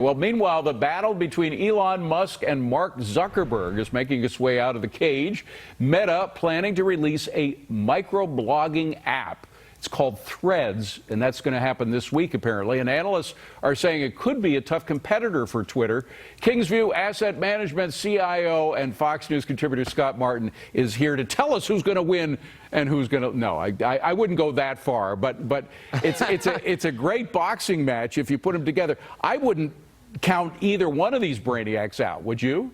Well, meanwhile, the battle between Elon Musk and Mark Zuckerberg is making its way out of the cage. Meta planning to release a microblogging app. It's called Threads, and that's going to happen this week, apparently. And analysts are saying it could be a tough competitor for Twitter. Kingsview Asset Management CIO and Fox News contributor Scott Martin is here to tell us who's going to win and who's going to. No, I wouldn't go that far, but it's a great boxing match if you put them together. I wouldn't count either one of these brainiacs out, would you?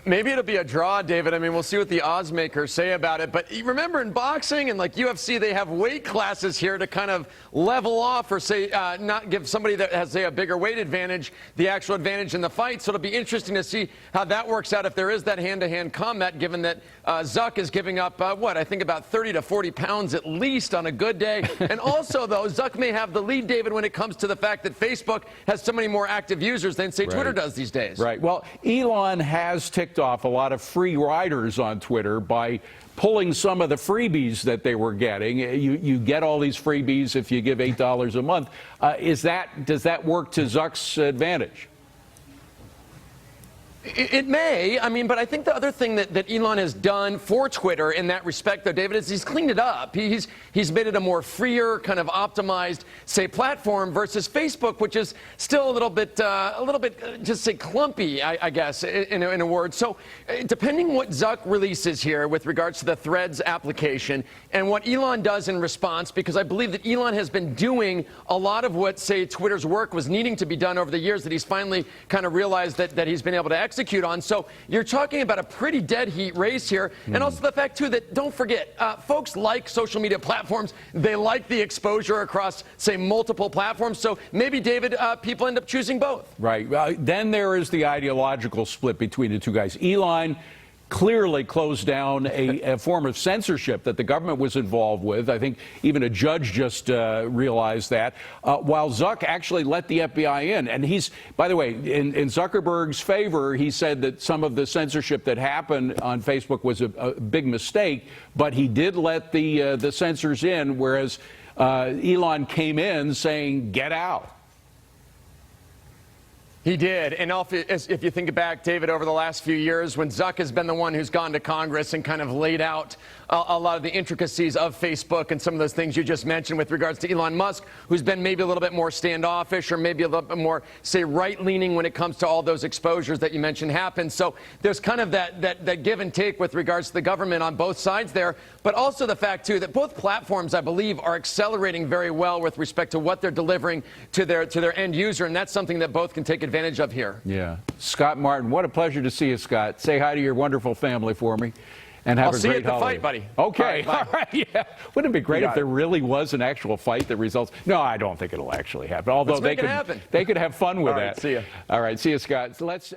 Maybe it'll be a draw, David. I mean, we'll see what the odds makers say about it. But remember, in boxing and like UFC, they have weight classes here to kind of level off or say not give somebody that has, say, a bigger weight advantage the actual advantage in the fight. So it'll be interesting to see how that works out if there is that hand-to-hand combat, given that Zuck is giving up, I think about 30 to 40 pounds at least on a good day. And also, though, Zuck may have the lead, David, when it comes to the fact that Facebook has so many more active users than, say, Twitter does these days. Right. Well, Elon has ticked off a lot of free riders on Twitter by pulling some of the freebies that they were getting. You get all these freebies if you give $8 a month. Does that work to Zuck's advantage? It may. I mean, but I think the other thing that Elon has done for Twitter in that respect, though, David, is he's cleaned it up. He's made it a more freer, kind of optimized, say, platform versus Facebook, which is still a little bit, just say, clumpy, I guess, in a word. So, depending what Zuck releases here with regards to the Threads application and what Elon does in response, because I believe that Elon has been doing a lot of what, say, Twitter's work was needing to be done over the years that he's finally kind of realized that he's been able to execute on. So you're talking about a pretty dead heat race here. And also the fact, too, that don't forget, folks like social media platforms. They like the exposure across, say, multiple platforms. So maybe, David, people end up choosing both. Right. Then there is the ideological split between the two guys. Elon clearly closed down a form of censorship that the government was involved with. I think even a judge just realized that, while Zuck actually let the FBI in. And he's, by the way, in Zuckerberg's favor, he said that some of the censorship that happened on Facebook was a big mistake, but he did let the censors in, whereas Elon came in saying, get out. He did. And if you think back, David, over the last few years, when Zuck has been the one who's gone to Congress and kind of laid out a lot of the intricacies of Facebook and some of those things you just mentioned with regards to Elon Musk, who's been maybe a little bit more standoffish or maybe a little bit more, say, right-leaning when it comes to all those exposures that you mentioned happen. So there's kind of that give and take with regards to the government on both sides there, but also the fact, too, that both platforms, I believe, are accelerating very well with respect to what they're delivering to their end user, and that's something that both can take advantage of here. Yeah. Scott Martin, what a pleasure to see you, Scott. Say hi to your wonderful family for me. And have I'll a see great you at the holiday. fight, buddy. Okay. All right. Yeah. Wouldn't it be great if there really was an actual fight that results? No, I don't think it'll actually happen. Although they could have fun with that. See you. All right. See you, Scott. So let's.